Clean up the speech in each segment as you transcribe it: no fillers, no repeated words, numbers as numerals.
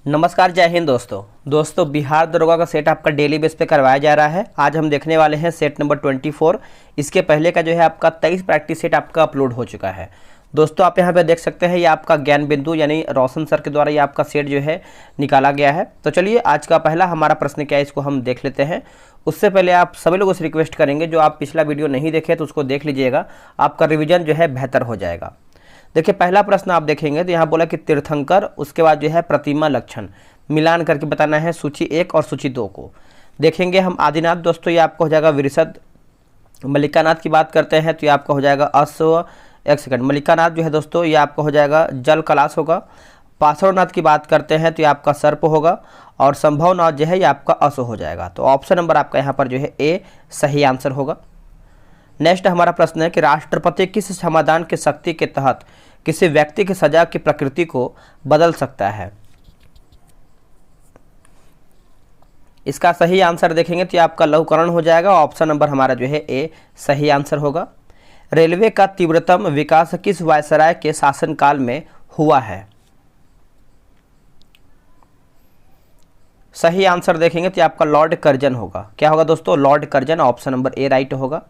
नमस्कार, जय हिंद दोस्तों बिहार दरोगा का सेट आपका डेली बेस पे करवाया जा रहा है। आज हम देखने वाले हैं सेट नंबर 24। इसके पहले का जो है आपका 23 प्रैक्टिस सेट आपका अपलोड हो चुका है। दोस्तों आप यहाँ पे देख सकते हैं, ये आपका ज्ञान बिंदु यानी रोशन सर के द्वारा ये आपका सेट जो है निकाला गया है। तो चलिए आज का पहला हमारा प्रश्न क्या है, इसको हम देख लेते हैं। उससे पहले आप सभी लोगों से रिक्वेस्ट करेंगे, जो आप पिछला वीडियो नहीं देखे तो उसको देख लीजिएगा, आपका रिविजन जो है बेहतर हो जाएगा। देखिए पहला प्रश्न आप देखेंगे तो यहाँ बोला कि तीर्थंकर, उसके बाद जो है प्रतिमा लक्षण मिलान करके बताना है सूची 1 और सूची 2 को। देखेंगे हम आदिनाथ, दोस्तों ये आपका हो जाएगा विरसद। मल्लिकानाथ की बात करते हैं तो ये आपका हो जाएगा अश्व। एक सेकंड, मल्लिकानाथ जो है दोस्तों ये आपका हो जाएगा जल कलाश होगा। पार्श्वनाथ की बात करते हैं तो ये आपका सर्प होगा, और संभवनाथ जो है ये आपका अश्व हो जाएगा। तो ऑप्शन नंबर आपका यहाँ पर जो है ए सही आंसर होगा। नेक्स्ट हमारा प्रश्न है कि राष्ट्रपति किस समाधान की शक्ति के तहत किसी व्यक्ति की सजा की प्रकृति को बदल सकता है। इसका सही आंसर देखेंगे तो ये आपका लघुकरण हो जाएगा। ऑप्शन नंबर हमारा जो है ए सही आंसर होगा। रेलवे का तीव्रतम विकास किस वायसराय के शासनकाल में हुआ है। सही आंसर देखेंगे तो आपका लॉर्ड कर्जन होगा। क्या होगा दोस्तों, Lord Curzon. Option number A right होगा।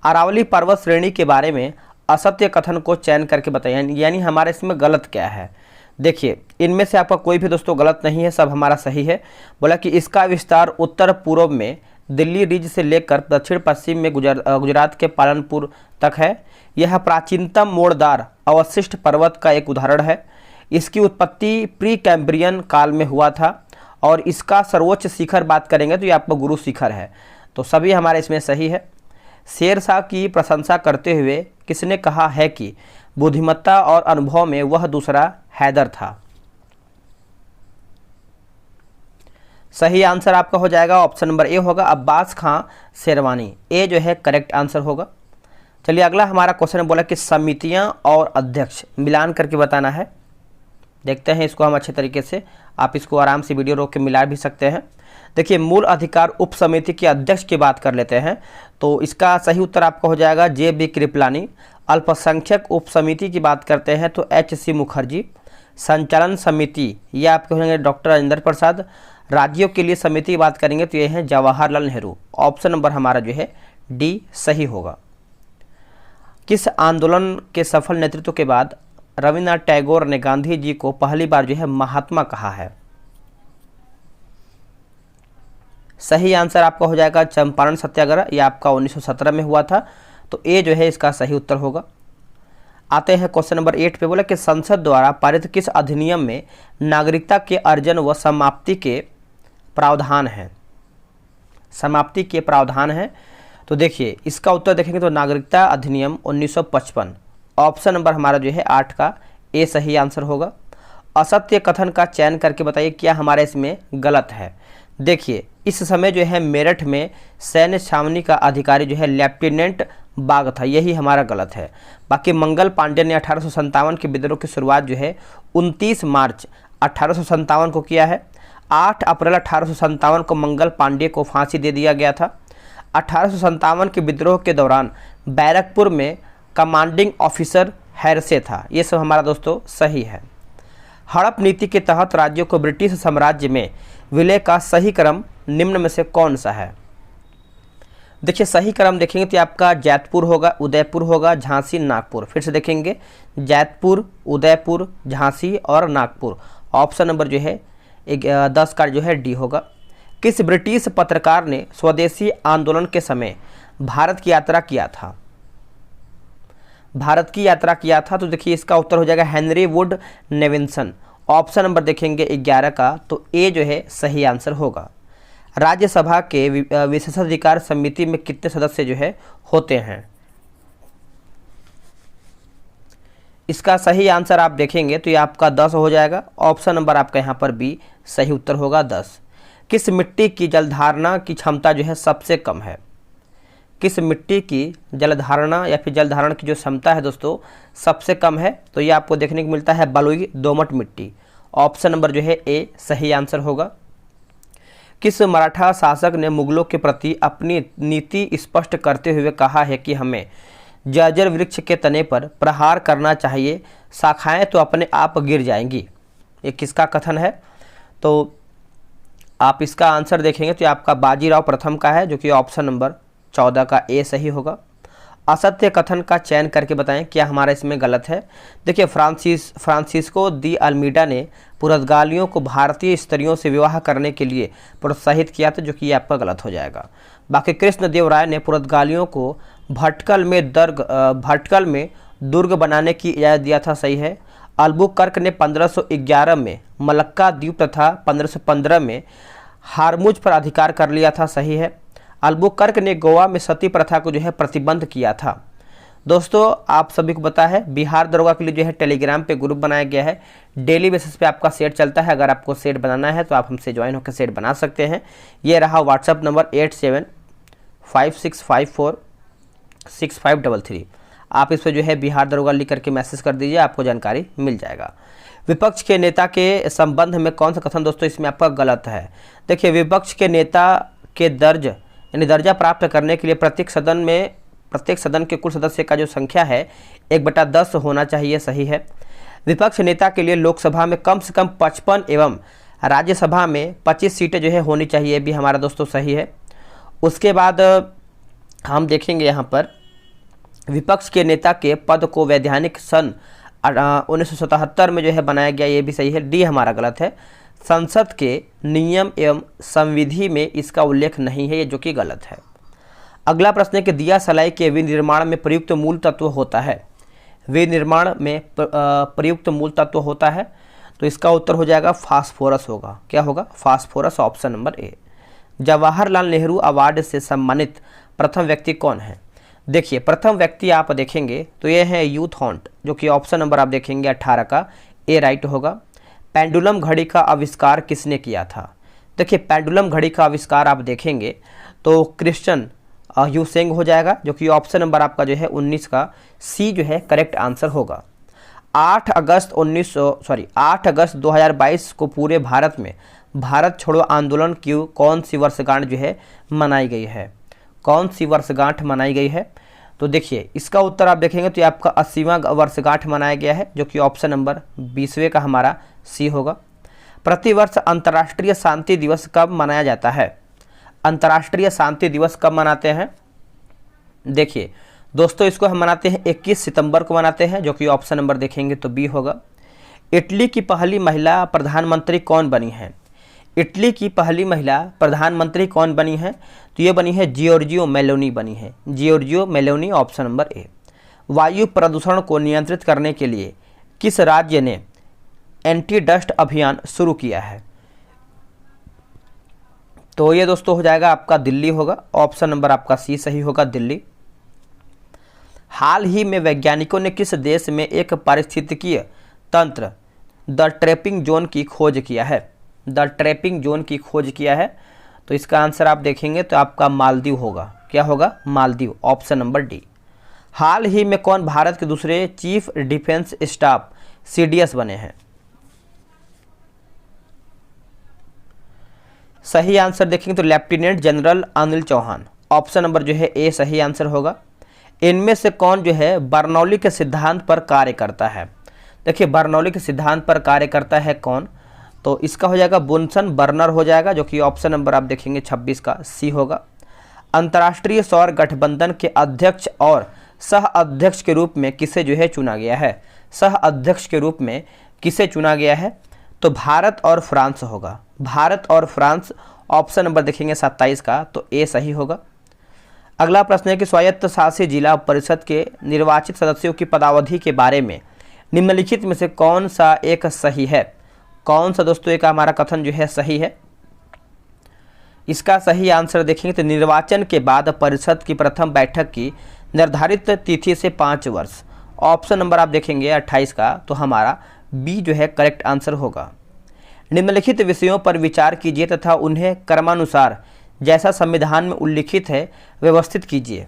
अरावली पर्वत श्रेणी के बारे में असत्य कथन को चयन करके बताइए, यानी हमारे इसमें गलत क्या है। देखिए इनमें से आपका कोई भी दोस्तों गलत नहीं है, सब हमारा सही है। बोला कि इसका विस्तार उत्तर पूर्व में दिल्ली रिज से लेकर दक्षिण पश्चिम में गुजरात के पालनपुर तक है। यह प्राचीनतम मोड़दार अवशिष्ट पर्वत का एक उदाहरण है। इसकी उत्पत्ति प्री कैम्ब्रियन काल में हुआ था, और इसका सर्वोच्च शिखर बात करेंगे तो ये आपका गुरु शिखर है। तो सभी हमारे इसमें सही है। शेरशाह की प्रशंसा करते हुए किसने कहा है कि बुद्धिमत्ता और अनुभव में वह दूसरा हैदर था। सही आंसर आपका हो जाएगा ऑप्शन नंबर ए होगा, अब्बास खां शेरवानी। ए जो है करेक्ट आंसर होगा। चलिए अगला हमारा क्वेश्चन बोला कि समितियां और अध्यक्ष मिलान करके बताना है। देखते हैं इसको हम अच्छे तरीके से, आप इसको आराम से वीडियो रोक के मिला भी सकते हैं। देखिए मूल अधिकार उप समिति के अध्यक्ष की बात कर लेते हैं, तो इसका सही उत्तर आपका हो जाएगा जे बी कृपलानी। अल्पसंख्यक उप समिति की बात करते हैं तो एच सी मुखर्जी। संचालन समिति ये आपके होंगे डॉक्टर राजेंद्र प्रसाद। राज्यों के लिए समिति की बात करेंगे तो ये हैं जवाहरलाल नेहरू। ऑप्शन नंबर हमारा जो है डी सही होगा। किस आंदोलन के सफल नेतृत्व के बाद रविन्द्रनाथ टैगोर ने गांधी जी को पहली बार जो है महात्मा कहा है। सही आंसर आपका हो जाएगा चंपारण सत्याग्रह, यह आपका 1917 में हुआ था। तो ए जो है इसका सही उत्तर होगा। आते हैं क्वेश्चन नंबर 8 पे। बोला कि संसद द्वारा पारित किस अधिनियम में नागरिकता के अर्जन व समाप्ति के प्रावधान हैं। समाप्ति के प्रावधान हैं, तो देखिए इसका उत्तर देखेंगे तो नागरिकता अधिनियम 1955। ऑप्शन नंबर हमारा जो है 8 का ए सही आंसर होगा। असत्य कथन का चयन करके बताइए क्या हमारे इसमें गलत है। देखिए इस समय जो है मेरठ में सैन्य छावनी का अधिकारी जो है लेफ्टिनेंट बाग था, यही हमारा गलत है। बाकी मंगल पांडे ने 1857 के विद्रोह की शुरुआत जो है 29 मार्च 1857 को किया है। 8 अप्रैल 1857 को मंगल पांडे को फांसी दे दिया गया था। 1857 के विद्रोह के दौरान बैरकपुर में कमांडिंग ऑफिसर हैरसे था। ये सब हमारा दोस्तों सही है। हड़प नीति के तहत राज्यों को ब्रिटिश साम्राज्य में विलय का सही क्रम निम्न में से कौन सा है। देखिए सही क्रम देखेंगे तो आपका जैतपुर होगा, उदयपुर होगा, झांसी, नागपुर। फिर से देखेंगे जैतपुर, उदयपुर, झांसी और नागपुर। ऑप्शन नंबर जो है 10 का जो है डी होगा। किस ब्रिटिश पत्रकार ने स्वदेशी आंदोलन के समय भारत की यात्रा किया था। भारत की यात्रा किया था, तो देखिए इसका उत्तर हो जाएगा Henry would Nevinson. Option number देखेंगे 11 का, तो ए जो है सही आंसर होगा। राज्यसभा के विशेषाधिकार समिति में कितने सदस्य जो है होते हैं। इसका सही आंसर आप देखेंगे तो ये आपका 10 हो जाएगा। ऑप्शन नंबर आपका यहाँ पर बी सही उत्तर होगा 10। किस मिट्टी की जलधारणा की क्षमता जो है सबसे कम है। किस मिट्टी की जलधारणा या फिर जलधारण की जो क्षमता है दोस्तों सबसे कम है, तो ये आपको देखने को मिलता है बलुई दोमट मिट्टी। ऑप्शन नंबर जो है ए सही आंसर होगा। किस मराठा शासक ने मुगलों के प्रति अपनी नीति स्पष्ट करते हुए कहा है कि हमें जर्जर वृक्ष के तने पर प्रहार करना चाहिए, शाखाएं तो अपने आप गिर जाएंगी। ये किसका कथन है। तो आप इसका आंसर देखेंगे तो ये आपका बाजीराव प्रथम का है, जो कि ऑप्शन नंबर 14 का ए सही होगा। असत्य कथन का चयन करके बताएं क्या हमारा इसमें गलत है। देखिए, फ्रांसिस्को दी अल्मीडा ने पुर्तगालियों को भारतीय स्त्रियों से विवाह करने के लिए प्रोत्साहित किया था, जो कि आपका गलत हो जाएगा। बाकी कृष्णदेव राय ने पुर्तगालियों को भटकल में दुर्ग बनाने की इजाज़त दिया था, सही है। अल्बुकर्क ने 1511 में मलक्का द्वीप तथा 1515 में हारमुज पर अधिकार कर लिया था, सही है। अल्बुकर्क ने गोवा में सती प्रथा को जो है प्रतिबंध किया था। दोस्तों, आप सभी को पता है बिहार दरोगा के लिए जो है टेलीग्राम पे ग्रुप बनाया गया है। डेली बेसिस पे आपका सेट चलता है। अगर आपको सेट बनाना है तो आप हमसे ज्वाइन होकर सेट बना सकते हैं। ये रहा व्हाट्सअप नंबर 8756546533। आप इस पर जो है बिहार दरोगा लिख करके मैसेज कर दीजिए, आपको जानकारी मिल जाएगा। विपक्ष के नेता के संबंध में कौन सा कथन दोस्तों इसमें आपका गलत है। देखिए, विपक्ष के नेता के दर्जा प्राप्त करने के लिए प्रत्येक सदन के कुल सदस्य का जो संख्या है 1/10 होना चाहिए, सही है। विपक्ष नेता के लिए लोकसभा में कम से कम 55 एवं राज्यसभा में 25 सीटें जो है होनी चाहिए, ये भी हमारा दोस्तों सही है। उसके बाद हम देखेंगे यहाँ पर विपक्ष के नेता के पद को वैधानिक सन 1977 में जो है बनाया गया, ये भी सही है। डी हमारा गलत है। संसद के नियम एवं संविधि में इसका उल्लेख नहीं है, ये जो कि गलत है। अगला प्रश्न है कि दिया सलाई के विनिर्माण में प्रयुक्त मूल तत्व होता है। विनिर्माण में प्रयुक्त मूल तत्व होता है, तो इसका उत्तर हो जाएगा फास्फोरस होगा। क्या होगा? Phosphorus, option number A. Jawaharlal Nehru award से सम्मानित प्रथम व्यक्ति कौन है? देखिए, प्रथम व्यक्ति आप देखेंगे तो ये है यूथ हॉन्ट, जो कि ऑप्शन नंबर आप देखेंगे 18 का ए राइट होगा। पेंडुलम घड़ी का आविष्कार किसने किया था? देखिए, पेंडुलम घड़ी का आविष्कार आप देखेंगे तो क्रिश्चियन ह्यूसेंग हो जाएगा, जो कि ऑप्शन नंबर आपका जो है 19 का सी जो है करेक्ट आंसर होगा। 8 अगस्त 2022 को पूरे भारत में भारत छोड़ो आंदोलन की कौन सी वर्षगांठ जो है मनाई गई है? कौन सी वर्षगांठ मनाई गई है? तो देखिए, इसका उत्तर आप देखेंगे तो ये आपका 80वां वर्षगांठ मनाया गया है, जो कि ऑप्शन नंबर 20वें का हमारा सी होगा। प्रतिवर्ष अंतर्राष्ट्रीय शांति दिवस कब मनाया जाता है? अंतर्राष्ट्रीय शांति दिवस कब मनाते हैं? देखिए दोस्तों, इसको हम मनाते हैं 21 सितंबर को मनाते हैं, जो कि ऑप्शन नंबर देखेंगे तो बी होगा। इटली की पहली महिला प्रधानमंत्री कौन बनी है? इटली की पहली महिला प्रधानमंत्री कौन बनी है? तो ये बनी है जियोर्जियो मेलोनी बनी है। Giorgio Meloni, option number A. वायु प्रदूषण को नियंत्रित करने के लिए किस राज्य ने एंटी डस्ट अभियान शुरू किया है? तो ये दोस्तों हो जाएगा आपका दिल्ली होगा, ऑप्शन नंबर आपका सी सही होगा, दिल्ली। हाल ही में वैज्ञानिकों ने किस देश में एक पारिस्थितिकीय तंत्र द ट्रैपिंग जोन की खोज किया है? द ट्रैपिंग जोन की खोज किया है, तो इसका आंसर आप देखेंगे तो आपका मालदीव होगा। क्या होगा? Maldives, option number D. हाल ही में कौन भारत के दूसरे चीफ डिफेंस स्टाफ CDS बने हैं? सही आंसर देखेंगे तो lieutenant general Anil Chauhan, option number जो है ए सही आंसर होगा। इनमें से कौन जो है बर्नौली के सिद्धांत पर कार्य करता है? देखिए, बर्नौली के सिद्धांत पर कार्य करता है कौन? तो इसका हो जाएगा बुनसन बर्नर हो जाएगा, जो कि ऑप्शन नंबर आप देखेंगे 26 का सी होगा। अंतर्राष्ट्रीय सौर गठबंधन के अध्यक्ष और सह अध्यक्ष के रूप में किसे जो है चुना गया है? सह अध्यक्ष के रूप में किसे चुना गया है? तो भारत और फ्रांस होगा। भारत और फ्रांस, ऑप्शन नंबर देखेंगे 27 का, तो ए सही होगा। अगला प्रश्न है कि स्वायत्त शासी जिला परिषद के निर्वाचित सदस्यों की पदावधि के बारे में निम्नलिखित में से कौन सा एक सही है? कौन सा दोस्तों एक हमारा कथन जो है सही है? इसका सही आंसर देखेंगे तो निर्वाचन के बाद परिषद की प्रथम बैठक की निर्धारित तिथि से 5 वर्ष, ऑप्शन नंबर आप देखेंगे 28 का, तो हमारा बी जो है करेक्ट आंसर होगा। निम्नलिखित विषयों पर विचार कीजिए तथा उन्हें क्रमानुसार जैसा संविधान में उल्लिखित है व्यवस्थित कीजिए।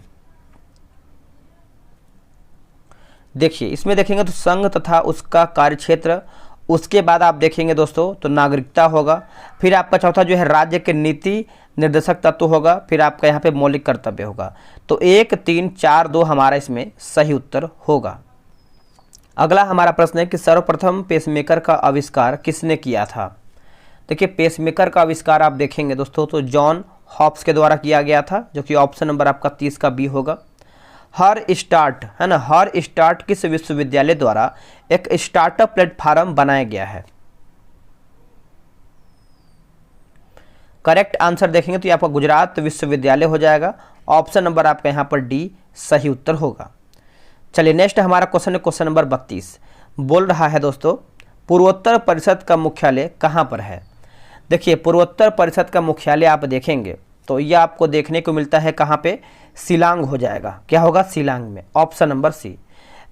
देखिए, इसमें देखेंगे तो संघ तथा उसका कार्यक्षेत्र, उसके बाद आप देखेंगे दोस्तों तो नागरिकता होगा, फिर आपका चौथा जो है राज्य के नीति निर्देशक तत्व होगा, फिर आपका यहाँ पे मौलिक कर्तव्य होगा। तो 1, 3, 4, 2 हमारा इसमें सही उत्तर होगा। अगला हमारा प्रश्न है कि सर्वप्रथम पेसमेकर का आविष्कार किसने किया था? देखिए पेसमेकर का आविष्कार आप देखेंगे दोस्तों तो जॉन हॉब्स के द्वारा किया गया था, जो कि ऑप्शन नंबर आपका 30 का बी होगा। हर स्टार्ट है ना, हर स्टार्ट किस विश्वविद्यालय द्वारा एक स्टार्टअप प्लेटफॉर्म बनाया गया है? करेक्ट आंसर देखेंगे तो ये आपका गुजरात विश्वविद्यालय हो जाएगा। ऑप्शन नंबर आपका यहाँ पर डी सही उत्तर होगा। चलिए नेक्स्ट हमारा क्वेश्चन है क्वेश्चन नंबर 32। बोल रहा है दोस्तों पूर्वोत्तर परिषद का मुख्यालय कहाँ पर है? देखिए पूर्वोत्तर परिषद का मुख्यालय आप देखेंगे तो ये आपको देखने को मिलता है कहाँ पे? शिलांग हो जाएगा। क्या होगा? शिलांग में। Option number C.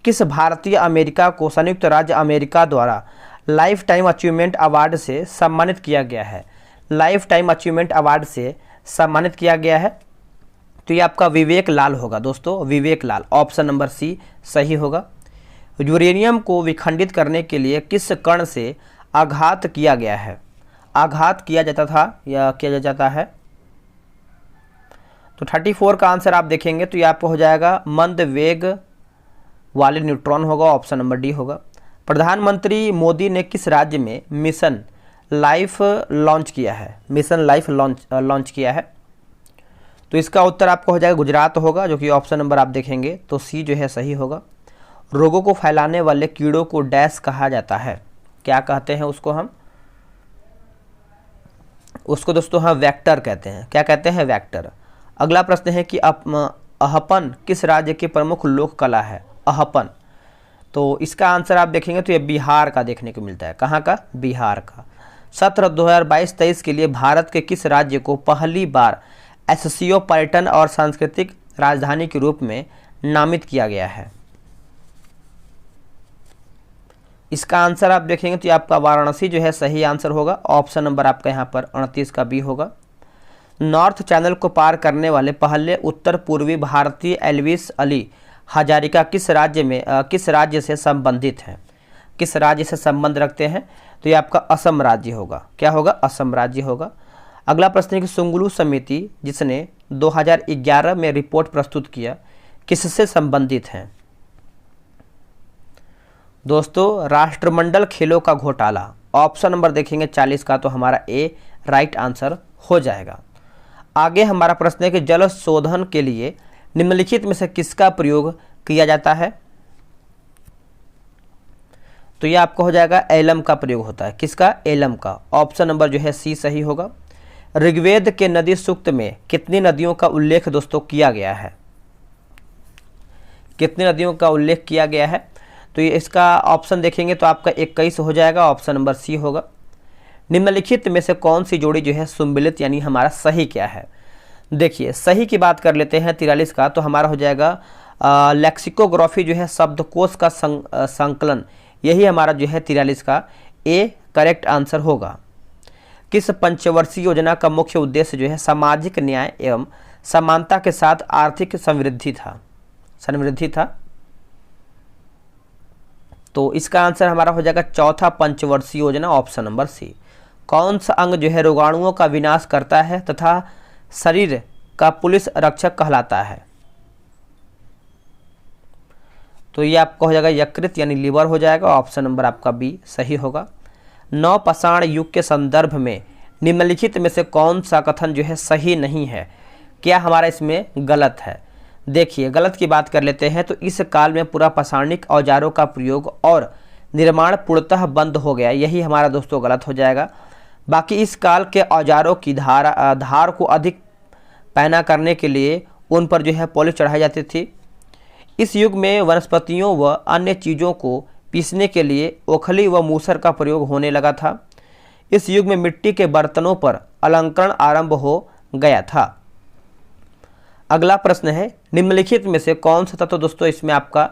किस भारतीय अमेरिका को संयुक्त राज्य अमेरिका द्वारा लाइफ टाइम अचीवमेंट अवार्ड से सम्मानित किया गया है? लाइफ टाइम अचीवमेंट अवार्ड से सम्मानित किया गया है तो ये आपका विवेक लाल होगा दोस्तों, विवेक लाल। ऑप्शन नंबर सी सही होगा। यूरेनियम को विखंडित करने के लिए किस कण से आघात किया गया है? आघात किया जाता था या किया जाता है? तो 34 का आंसर आप देखेंगे तो ये आपको हो जाएगा मंद वेग वाले न्यूट्रॉन होगा। ऑप्शन नंबर डी होगा। प्रधानमंत्री मोदी ने किस राज्य में मिशन लाइफ लॉन्च किया है? मिशन लाइफ लॉन्च किया है तो इसका उत्तर आपको हो जाएगा गुजरात होगा, जो कि ऑप्शन नंबर आप देखेंगे तो सी जो है सही होगा। रोगों को फैलाने वाले कीड़ों को डैश कहा जाता है? क्या कहते हैं उसको? हम उसको दोस्तों हम वेक्टर कहते हैं। क्या कहते हैं? वेक्टर। अगला प्रश्न है कि अहपन किस राज्य की प्रमुख लोक कला है? अहपन, तो इसका आंसर आप देखेंगे तो ये बिहार का देखने को मिलता है। कहाँ का? बिहार का। सत्र 2022-23 के लिए भारत के किस राज्य को पहली बार एससीओ पर्यटन और सांस्कृतिक राजधानी के रूप में नामित किया गया है? इसका आंसर आप देखेंगे तो आपका वाराणसी जो है सही आंसर होगा। ऑप्शन नंबर आपका यहाँ पर 29 का बी होगा। नॉर्थ चैनल को पार करने वाले पहले उत्तर पूर्वी भारतीय एल्विस अली हजारिका किस राज्य से संबंधित हैं? किस राज्य से संबंध रखते हैं? तो ये आपका असम राज्य होगा। क्या होगा? असम राज्य होगा। अगला प्रश्न है कि सुंगलू समिति जिसने 2011 में रिपोर्ट प्रस्तुत किया किससे संबंधित हैं? दोस्तों राष्ट्रमंडल खेलों का घोटाला। ऑप्शन नंबर देखेंगे 40 का तो हमारा ए राइट आंसर हो जाएगा। आगे हमारा प्रश्न है कि जल शोधन के लिए निम्नलिखित में से किसका प्रयोग किया जाता है? तो ये आपको हो जाएगा एलम का प्रयोग होता है। किसका? एलम का। ऑप्शन नंबर जो है सी सही होगा। ऋग्वेद के नदी सूक्त में कितनी नदियों का उल्लेख दोस्तों किया गया है? कितनी नदियों का उल्लेख किया गया है? तो ये इसका ऑप्शन देखेंगे तो आपका 21 हो जाएगा। ऑप्शन नंबर सी होगा। निम्नलिखित में से कौन सी जोड़ी जो है सम्मिलित यानी हमारा सही क्या है? देखिए सही की बात कर लेते हैं 43 का तो हमारा हो जाएगा लेक्सिकोग्राफी जो है शब्दकोश का संकलन, यही हमारा जो है 43 का ए करेक्ट आंसर होगा। किस पंचवर्षीय योजना का मुख्य उद्देश्य जो है सामाजिक न्याय एवं समानता के साथ आर्थिक समृद्धि था? तो इसका आंसर हमारा हो जाएगा चौथा पंचवर्षीय योजना। Option number C. कौन सा अंग जो है रोगाणुओं का विनाश करता है तथा शरीर का पुलिस रक्षक कहलाता है? तो ये आपका हो जाएगा यकृत यानी लीवर हो जाएगा। ऑप्शन नंबर आपका बी सही होगा। नवपाषाण युग के संदर्भ में निम्नलिखित में से कौन सा कथन जो है सही नहीं है? क्या हमारा इसमें गलत है? देखिए गलत की बात कर लेते हैं तो इस काल में पूरा पाषाणिक औजारों का प्रयोग और निर्माण पूर्णतः बंद हो गया, यही हमारा दोस्तों गलत हो जाएगा। बाकी इस काल के औजारों की धार को अधिक पैना करने के लिए उन पर जो है पॉलिश चढ़ाई जाती थी। इस युग में वनस्पतियों व अन्य चीज़ों को पीसने के लिए ओखली व मूसर का प्रयोग होने लगा था। इस युग में मिट्टी के बर्तनों पर अलंकरण आरंभ हो गया था। अगला प्रश्न है निम्नलिखित में से कौन सा तत्व दोस्तों इसमें आपका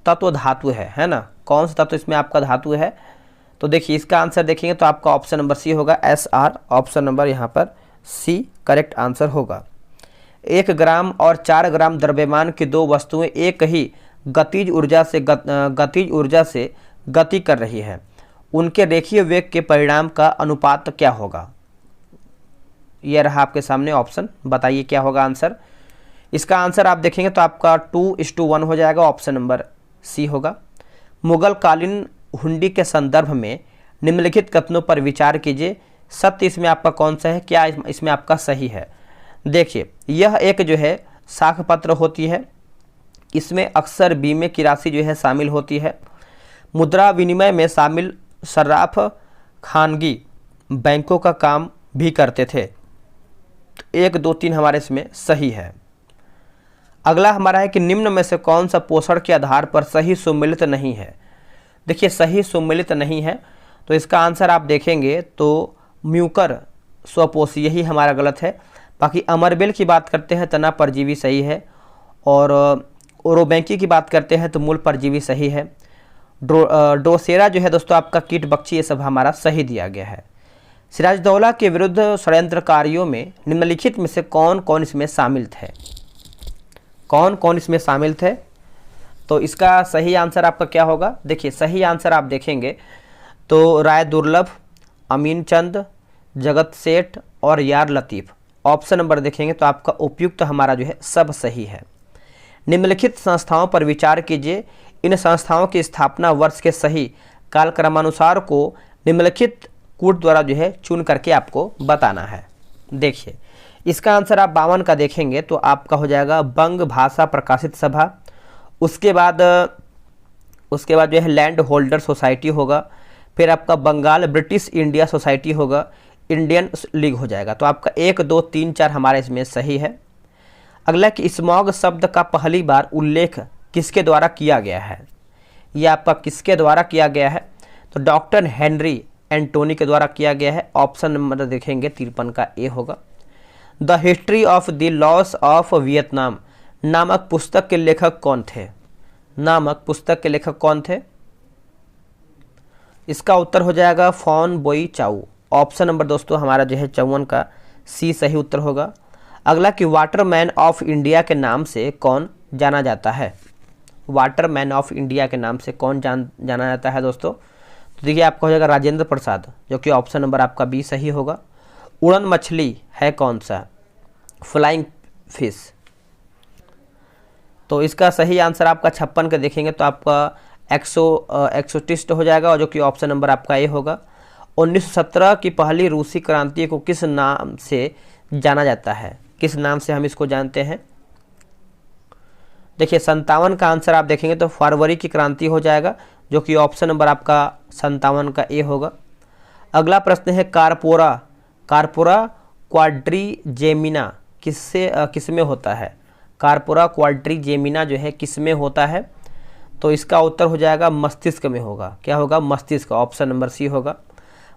तत्व धातु है ना? कौन सा तत्व इसमें आपका धातु है? तो देखिए इसका आंसर देखेंगे तो आपका ऑप्शन नंबर सी होगा SR। ऑप्शन नंबर यहाँ पर सी करेक्ट आंसर होगा। 1 ग्राम और 4 ग्राम द्रव्यमान की दो वस्तुएं एक ही गतिज ऊर्जा से गति कर रही है, उनके रेखीय वेग के परिणाम का अनुपात क्या होगा? यह रहा आपके सामने ऑप्शन, बताइए क्या होगा आंसर। इसका आंसर आप देखेंगे तो आपका 2:1 हो जाएगा। ऑप्शन नंबर सी होगा। मुगल कालीन हुंडी के संदर्भ में निम्नलिखित कथनों पर विचार कीजिए सत्य इसमें आपका कौन सा है, क्या इसमें आपका सही है। देखिए यह एक जो है साख पत्र होती है, इसमें अक्सर बीमे की राशि जो है शामिल होती है। मुद्रा विनिमय में शामिल सर्राफ खानगी बैंकों का काम भी करते थे। 1, 2, 3 हमारे इसमें सही है। अगला हमारा है कि निम्न में से कौन सा पोषण के आधार पर सही सुमेलित नहीं है। देखिए सही सुमेलित नहीं है तो इसका आंसर आप देखेंगे तो म्यूकर स्वपोषी, यही हमारा गलत है। बाकी अमरबेल की बात करते हैं तना परजीवी सही है, और ओरोबैंकी की बात करते हैं तो मूल परजीवी सही है। ड्रोसेरा जो है दोस्तों आपका कीट बख्शी, ये सब हमारा सही दिया गया है। सिराजदौला के विरुद्ध षड्यंत्रकारियों में निम्नलिखित में से कौन कौन इसमें शामिल थे, कौन कौन इसमें शामिल थे। तो इसका सही आंसर आपका क्या होगा। देखिए सही आंसर आप देखेंगे तो राय दुर्लभ, अमीन चंद, जगत सेठ और यार लतीफ़। ऑप्शन नंबर देखेंगे तो आपका उपयुक्त हमारा जो है सब सही है। निम्नलिखित संस्थाओं पर विचार कीजिए, इन संस्थाओं की स्थापना वर्ष के सही कालक्रमानुसार को निम्नलिखित कूट द्वारा जो है चुन करके आपको बताना है। देखिए इसका आंसर आप 52 का देखेंगे तो आपका हो जाएगा बंग भाषा प्रकाशित सभा, उसके बाद जो है लैंड होल्डर सोसाइटी होगा, फिर आपका बंगाल ब्रिटिश इंडिया सोसाइटी होगा, इंडियन लीग हो जाएगा। तो आपका 1, 2, 3, 4 हमारा इसमें सही है। अगला कि स्मॉग शब्द का पहली बार उल्लेख किसके द्वारा किया गया है, यह आपका किसके द्वारा किया गया है। तो डॉक्टर हेनरी एंटोनी के द्वारा किया गया है। ऑप्शन नंबर देखेंगे 53 का ए होगा। The history of the loss of Vietnam नामक पुस्तक के लेखक कौन थे, नामक पुस्तक के लेखक कौन थे। इसका उत्तर हो जाएगा फॉन बोई चाऊ। ऑप्शन नंबर दोस्तों हमारा जो है 54 का सी सही उत्तर होगा। अगला कि वाटरमैन ऑफ इंडिया के नाम से कौन जाना जाता है, वाटरमैन ऑफ इंडिया के नाम से कौन जाना जाता है दोस्तों। तो देखिए आपका हो जाएगा राजेंद्र प्रसाद, जो कि ऑप्शन नंबर आपका बी सही होगा। उड़न मछली है कौन सा, फ्लाइंग फिश। तो इसका सही आंसर आपका 56 का देखेंगे तो आपका एक्सोटिस्ट हो जाएगा, और जो कि ऑप्शन नंबर आपका ए होगा। 1917 की पहली रूसी क्रांति को किस नाम से जाना जाता है, किस नाम से हम इसको जानते हैं। देखिए 57 का आंसर आप देखेंगे तो फरवरी की क्रांति हो जाएगा, जो कि ऑप्शन नंबर आपका 57 का ए होगा। अगला प्रश्न है कारपोरा क्वाड्रीजेमिना किसमें होता है, कारपोरा क्वाड्रीजेमिना जो है किसमें होता है। तो इसका उत्तर हो जाएगा मस्तिष्क में होगा। क्या होगा, मस्तिष्क। ऑप्शन नंबर सी होगा।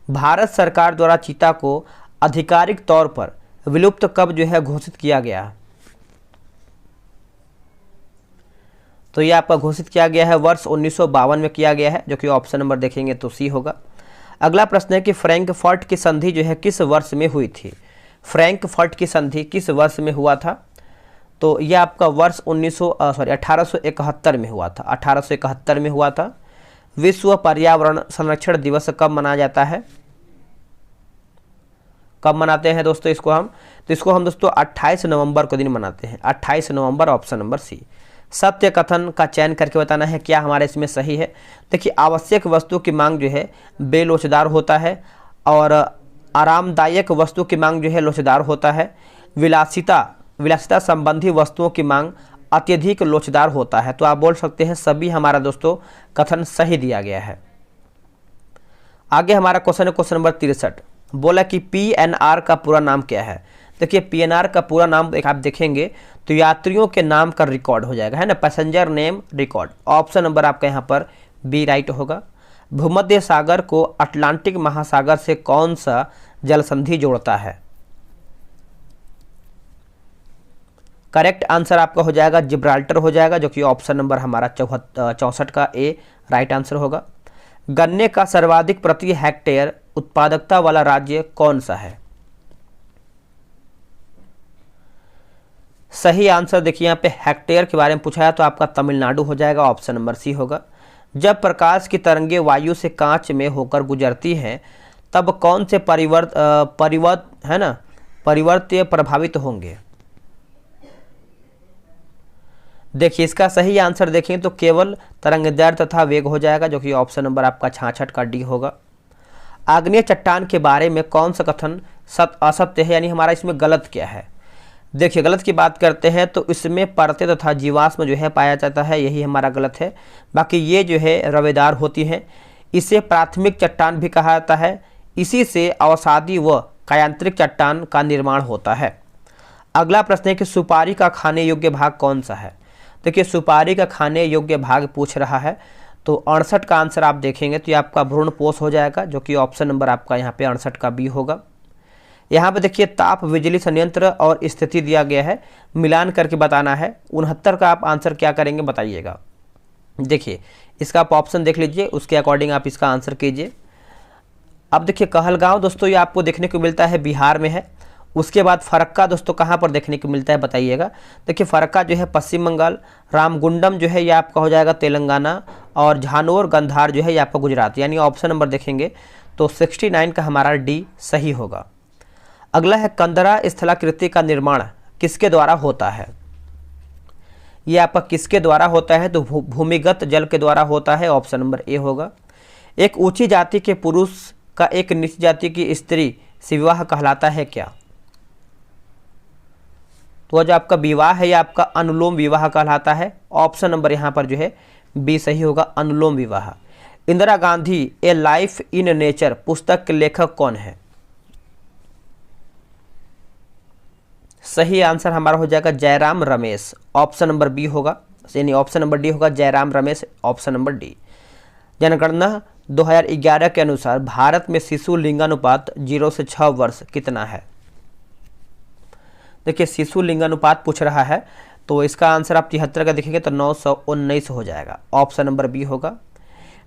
भारत सरकार द्वारा चीता को आधिकारिक तौर पर विलुप्त कब जो है घोषित किया गया। तो ये आपका घोषित किया गया है वर्ष 1952 में किया गया है, जो कि ऑप्शन नंबर देखेंगे तो सी होगा। अगला प्रश्न है कि फ्रैंकफर्ट की संधि जो है किस वर्ष में हुई थी, फ्रैंकफर्ट की संधि किस वर्ष में हुआ था। तो यह आपका वर्ष 1871 में हुआ था, 1871 में हुआ था। विश्व पर्यावरण संरक्षण दिवस कब मनाया जाता है, कब मनाते हैं दोस्तों इसको हम, तो इसको हम दोस्तों 28 नवंबर को दिन मनाते हैं, 28 नवंबर। ऑप्शन नंबर सी। सत्य कथन का चयन करके बताना है क्या हमारे इसमें सही है। देखिए आवश्यक वस्तु की मांग जो है बेलोचदार होता है, और आरामदायक वस्तु की मांग जो है लोचदार होता है। विलासिता संबंधी वस्तुओं की मांग अत्यधिक लोचदार होता है। तो आप बोल सकते हैं सभी हमारा दोस्तों कथन सही दिया गया है। आगे हमारा क्वेश्चन है क्वेश्चन नंबर 63। बोला कि पीएनआर का पूरा नाम क्या है। देखिए पीएनआर का पूरा नाम आप देखेंगे तो यात्रियों के नाम का रिकॉर्ड हो जाएगा, है ना, passenger name record. Option number आपका यहाँ पर बी राइट होगा। भूमध्य सागर को अटलांटिक महासागर से कौन सा जल संधि जोड़ता है। करेक्ट आंसर आपका हो जाएगा जिब्राल्टर हो जाएगा, जो कि ऑप्शन नंबर हमारा 64 का ए राइट आंसर होगा। गन्ने का सर्वाधिक प्रति हेक्टेयर उत्पादकता वाला राज्य कौन सा है। सही आंसर देखिए यहाँ पे हेक्टेयर के बारे में पूछा है तो आपका तमिलनाडु हो जाएगा। ऑप्शन नंबर सी होगा। जब प्रकाश की तरंगें वायु से कांच में होकर गुजरती हैं तब कौन से परिवर्त्य प्रभावित होंगे। देखिए इसका सही आंसर देखें तो केवल तरंगदैर्घ्य तथा वेग हो जाएगा, जो कि ऑप्शन नंबर आपका 66 का डी होगा। आग्नेय चट्टान के बारे में कौन सा कथन असत्य है, यानी हमारा इसमें गलत क्या है। देखिए गलत की बात करते हैं तो इसमें परतें तथा जीवाश्म जो है पाया जाता है, यही हमारा गलत है। बाकी ये जो है रवेदार होती हैं। इसे प्राथमिक चट्टान भी कहा जाता है। इसी से अवसादी व कायांतरिक चट्टान का निर्माण होता है। अगला प्रश्न है कि सुपारी का खाने योग्य भाग कौन सा है। देखिए सुपारी का खाने योग्य भाग पूछ रहा है, तो 68 का आंसर आप देखेंगे तो ये आपका भ्रूणपोष हो जाएगा, जो कि ऑप्शन नंबर आपका यहाँ पे 68 का बी होगा। यहाँ पे देखिए ताप बिजली संयंत्र और स्थिति दिया गया है, मिलान करके बताना है। 69 का आप आंसर क्या करेंगे बताइएगा। देखिए इसका आप ऑप्शन देख लीजिए, उसके अकॉर्डिंग आप इसका आंसर कीजिए। अब देखिए कहलगांव दोस्तों ये आपको देखने को मिलता है बिहार में है। उसके बाद फरक्का दोस्तों कहाँ पर देखने को मिलता है बताइएगा। देखिए फरक्का जो है पश्चिम बंगाल, रामगुंडम जो है ये आपका हो जाएगा तेलंगाना, और झानोर गंधार जो है ये आपका गुजरात, यानी ऑप्शन नंबर देखेंगे तो 69 का हमारा डी सही होगा। अगला है कंदरा स्थलाकृति का निर्माण किसके द्वारा होता है। ये आपका किसके द्वारा होता है, तो भूमिगत जल के द्वारा होता है, ऑप्शन नंबर ए होगा। एक ऊंची जाति के पुरुष का एक नीची जाति की स्त्री से विवाह कहलाता है क्या। तो जो आपका विवाह है ये आपका अनुलोम विवाह कहलाता है, ऑप्शन नंबर यहाँ पर जो है बी सही होगा, अनुलोम विवाह। इंदिरा गांधी ए लाइफ इन नेचर पुस्तक के लेखक कौन है। सही आंसर हमारा हो जाएगा Jairam Ramesh, option number B होगा, यानी ऑप्शन नंबर डी होगा Jairam Ramesh, option number D. जनगणना 2011 के अनुसार भारत में शिशु लिंगानुपात 0 से 6 वर्ष कितना है। देखिए शिशु लिंगानुपात पूछ रहा है, तो इसका आंसर आप 73 का देखेंगे तो 919 हो जाएगा, ऑप्शन नंबर बी होगा।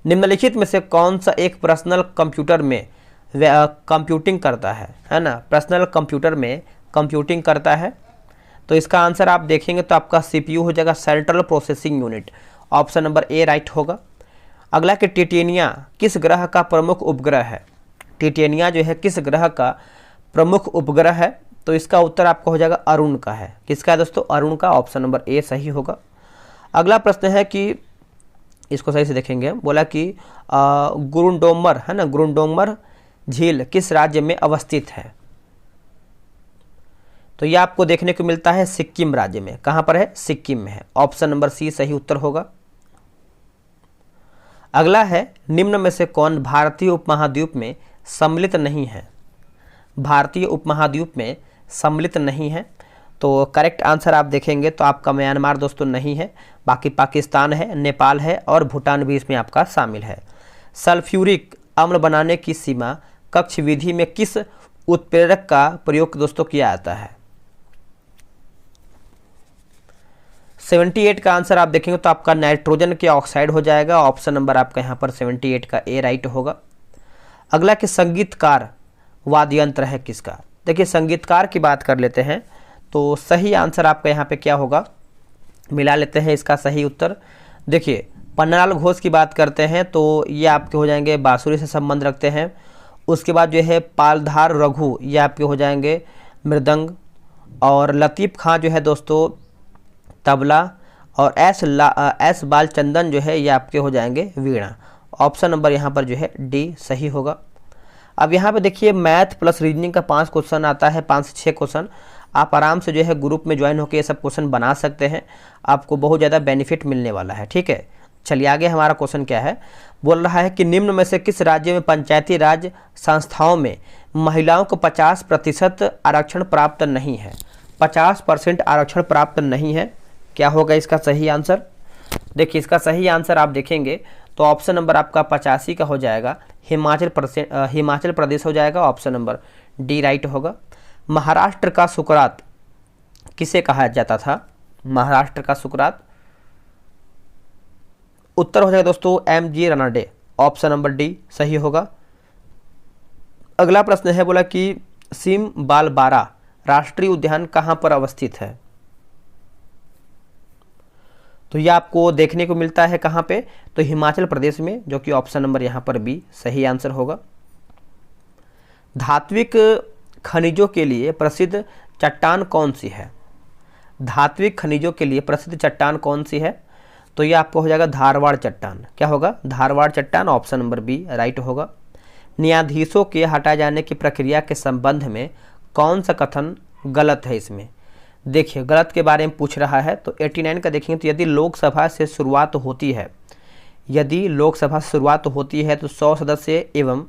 निम्नलिखित में से कौन सा एक पर्सनल कंप्यूटर में कंप्यूटिंग करता है ना, पर्सनल कंप्यूटर में कंप्यूटिंग करता है। तो इसका आंसर आप देखेंगे तो आपका सीपीयू हो जाएगा, central processing unit, option number A right होगा। अगला कि टिटेनिया किस ग्रह का प्रमुख उपग्रह है। टिटेनिया जो है किस ग्रह का प्रमुख उपग्रह है, तो इसका उत्तर आपका हो जाएगा अरुण का है। किसका है दोस्तों, अरुण का, ऑप्शन नंबर ए सही होगा। अगला प्रश्न है कि इसको सही से देखेंगे, बोला कि गुरुंडोमर है ना, गुरुंडोमर झील किस राज्य में अवस्थित है। तो यह आपको देखने को मिलता है सिक्किम राज्य में। कहाँ पर है, सिक्किम में है, ऑप्शन नंबर सी सही उत्तर होगा। अगला है निम्न में से कौन भारतीय उपमहाद्वीप में सम्मिलित नहीं है। भारतीय उपमहाद्वीप में सम्मिलित नहीं है, तो करेक्ट आंसर आप देखेंगे तो आपका म्यांमार दोस्तों नहीं है, बाकी पाकिस्तान है, नेपाल है और भूटान भी इसमें आपका शामिल है। सल्फ्यूरिक अम्ल बनाने की सीमा कक्ष विधि में किस उत्प्रेरक का प्रयोग दोस्तों किया जाता है। 78 का आंसर आप देखेंगे तो आपका नाइट्रोजन के ऑक्साइड हो जाएगा, ऑप्शन नंबर आपका यहाँ पर 78 का ए राइट होगा। अगला कि संगीतकार वाद्य यंत्र है किसका। देखिए संगीतकार की बात कर लेते हैं, तो सही आंसर आपका यहाँ पे क्या होगा, मिला लेते हैं इसका सही उत्तर। देखिए पन्नालाल घोष की बात करते हैं तो ये आपके हो जाएंगे बांसुरी से संबंध रखते हैं। उसके बाद जो है पालधार रघु ये आपके हो जाएंगे मृदंग, और लतीफ़ खां जो है दोस्तों तबला, और एस बालचंदन जो है ये आपके हो जाएंगे वीणा, ऑप्शन नंबर यहाँ पर जो है डी सही होगा। अब यहाँ पे देखिए मैथ प्लस रीजनिंग का 5 क्वेश्चन आता है, 5 से 6 क्वेश्चन। आप आराम से जो है ग्रुप में ज्वाइन होकर ये सब क्वेश्चन बना सकते हैं, आपको बहुत ज़्यादा बेनिफिट मिलने वाला है। ठीक है, चलिए आगे हमारा क्वेश्चन क्या है, बोल रहा है कि निम्न में से किस राज्य में पंचायती राज संस्थाओं में महिलाओं को 50% आरक्षण प्राप्त नहीं है। 50% आरक्षण प्राप्त नहीं है, क्या होगा इसका सही आंसर। देखिए इसका सही आंसर आप देखेंगे तो ऑप्शन नंबर आपका 85 का हो जाएगा, हिमाचल प्रदेश हो जाएगा, ऑप्शन नंबर डी राइट होगा। महाराष्ट्र का सुकरात किसे कहा जाता था। महाराष्ट्र का सुकरात, उत्तर हो जाएगा दोस्तों MG. Ranade, option number D सही होगा। अगला प्रश्न है, बोला कि सिम बालबारा राष्ट्रीय उद्यान कहाँ पर अवस्थित है। तो ये आपको देखने को मिलता है कहाँ पे, तो हिमाचल प्रदेश में, जो कि ऑप्शन नंबर यहाँ पर बी सही आंसर होगा। धात्विक खनिजों के लिए प्रसिद्ध चट्टान कौन सी है। धात्विक खनिजों के लिए प्रसिद्ध चट्टान कौन सी है, तो ये आपको हो जाएगा धारवाड़ चट्टान। क्या होगा, धारवाड़ चट्टान, ऑप्शन नंबर बी राइट होगा। न्यायाधीशों के हटाए जाने की प्रक्रिया के संबंध में कौन सा कथन गलत है। इसमें देखिए गलत के बारे में पूछ रहा है, तो 89 का देखेंगे तो यदि लोकसभा से शुरुआत होती है, यदि लोकसभा से शुरुआत होती है तो 100 सदस्य एवं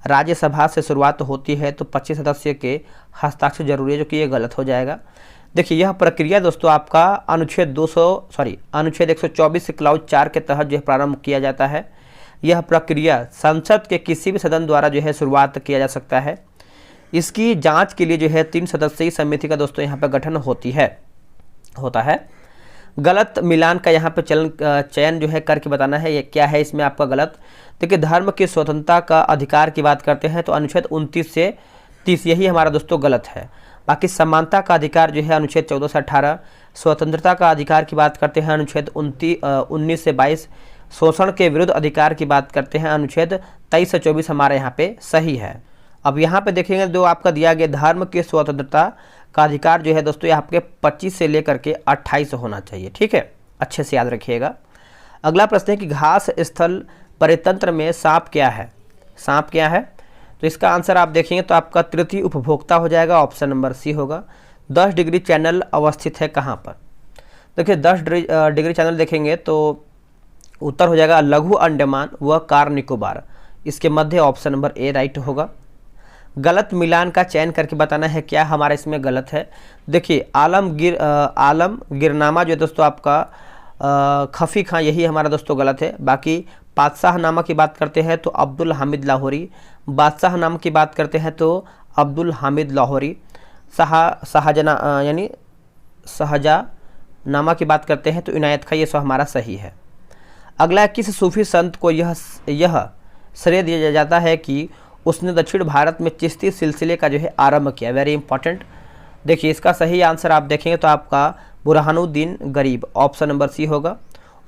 राज्यसभा से शुरुआत होती है तो 25 सदस्य के हस्ताक्षर जरूरी है, जो कि ये गलत हो जाएगा। देखिए यह प्रक्रिया दोस्तों आपका अनुच्छेद 124 क्लाउज 4 के तहत जो है प्रारंभ किया जाता है। यह प्रक्रिया संसद के किसी भी सदन द्वारा जो है शुरुआत किया जा सकता है। इसकी जांच के लिए जो है 3 सदस्यीय समिति का दोस्तों यहाँ पर गठन होता है। गलत मिलान का यहाँ पे चयन जो है करके बताना है, ये क्या है इसमें आपका गलत। देखिए धर्म की स्वतंत्रता का अधिकार की बात करते हैं तो अनुच्छेद 29 से 30 यही हमारा दोस्तों गलत है। बाकी समानता का अधिकार जो है अनुच्छेद 14 से 18, स्वतंत्रता का अधिकार की बात करते हैं अनुच्छेद 19 से 22, शोषण के विरुद्ध अधिकार की बात करते हैं अनुच्छेद 23 से 24 हमारे यहाँ पे सही है। अब यहाँ पे देखेंगे जो आपका दिया गया धर्म की स्वतंत्रता का अधिकार जो है दोस्तों ये आपके 25 से लेकर के 28 होना चाहिए, ठीक है, अच्छे से याद रखिएगा। अगला प्रश्न है कि घास स्थल परितंत्र में सांप क्या है। सांप क्या है, तो इसका आंसर आप देखेंगे तो आपका तृतीय उपभोक्ता हो जाएगा, ऑप्शन नंबर सी होगा। 10 डिग्री चैनल अवस्थित है कहाँ पर। देखिए 10 डिग्री चैनल देखेंगे तो उत्तर हो जाएगा लघु अंडमान व कार निकोबार, इसके मध्य ऑप्शन नंबर ए राइट होगा। गलत मिलान का चयन करके बताना है क्या हमारा इसमें गलत है। देखिए आलमगीरनामा जो दोस्तों आपका खफी खां यही हमारा दोस्तों गलत है। बाकी बादशाह नामा की बात करते हैं तो अब्दुल हामिद लाहौरी, बादशाह नाम की बात करते हैं तो अब्दुल हामिद लाहौरी, शाहजहाँ नामा की बात करते हैं तो इनायत खां, ये सब हमारा सही है। अगला किस सूफी संत को यह श्रेय दिया जाता है कि उसने दक्षिण भारत में चिश्ती सिलसिले का जो है आरंभ किया, वेरी इंपॉर्टेंट। देखिए इसका सही आंसर आप देखेंगे तो आपका बुरहानुद्दीन गरीब, ऑप्शन नंबर सी होगा।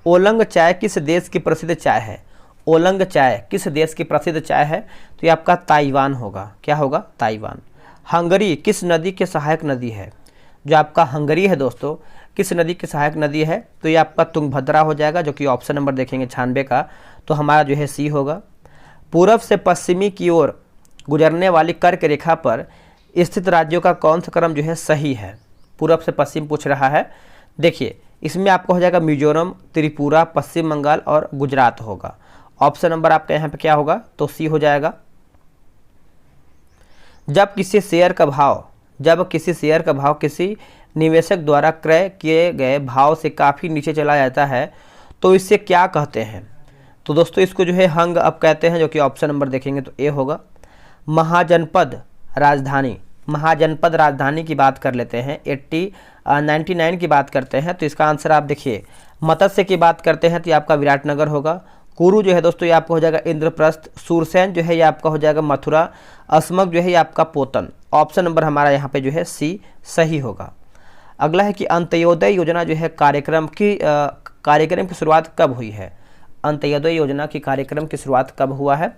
ओलंग चाय किस देश की प्रसिद्ध चाय है। ओलंग चाय किस देश की प्रसिद्ध चाय है, तो ये आपका ताइवान होगा। क्या होगा, ताइवान। हंगरी किस नदी के सहायक नदी है। जो आपका हंगरी है दोस्तों किस नदी की सहायक नदी है, तो ये आपका तुंगभद्रा हो जाएगा, जो कि ऑप्शन नंबर देखेंगे 96 का, तो हमारा जो है सी होगा। पूर्व से पश्चिमी की ओर गुजरने वाली कर्क रेखा पर स्थित राज्यों का कौन सा क्रम जो है सही है। पूर्व से पश्चिम पूछ रहा है। देखिए इसमें आपका हो जाएगा मिजोरम, त्रिपुरा, पश्चिम बंगाल और गुजरात होगा। ऑप्शन नंबर आपका यहाँ पे क्या होगा, तो सी हो जाएगा। जब किसी शेयर का भाव किसी निवेशक द्वारा क्रय किए गए भाव से काफ़ी नीचे चला जाता है तो इससे क्या कहते हैं, तो दोस्तों इसको जो है हंग अप कहते हैं, जो कि ऑप्शन नंबर देखेंगे तो ए होगा। महाजनपद राजधानी की बात कर लेते हैं, 99 की बात करते हैं तो इसका आंसर आप देखिए मत्स्य की बात करते हैं तो ये आपका विराटनगर होगा। कुरु जो है दोस्तों ये आपका हो जाएगा इंद्रप्रस्थ, सूरसेन जो है ये आपका हो जाएगा मथुरा, अस्मक जो है ये आपका पोतन। ऑप्शन नंबर हमारा यहाँ पे जो है सी सही होगा। अगला है कि अंत्योदय योजना जो है कार्यक्रम की शुरुआत कब हुई है। अंत्योदय योजना की कार्यक्रम की शुरुआत कब हुआ है,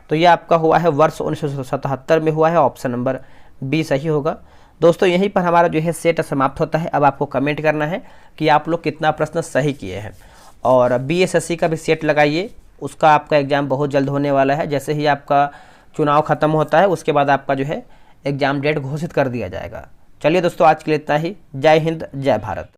तो ये आपका हुआ है वर्ष 1977 में हुआ है, ऑप्शन नंबर बी सही होगा। दोस्तों यहीं पर हमारा जो है सेट समाप्त होता है। अब आपको कमेंट करना है कि आप लोग कितना प्रश्न सही किए हैं, और BSSC का भी सेट लगाइए, उसका आपका एग्ज़ाम बहुत जल्द होने वाला है। जैसे ही आपका चुनाव ख़त्म होता है उसके बाद आपका जो है एग्ज़ाम डेट घोषित कर दिया जाएगा। चलिए दोस्तों आज के लिए इतना ही। जय हिंद, जय भारत।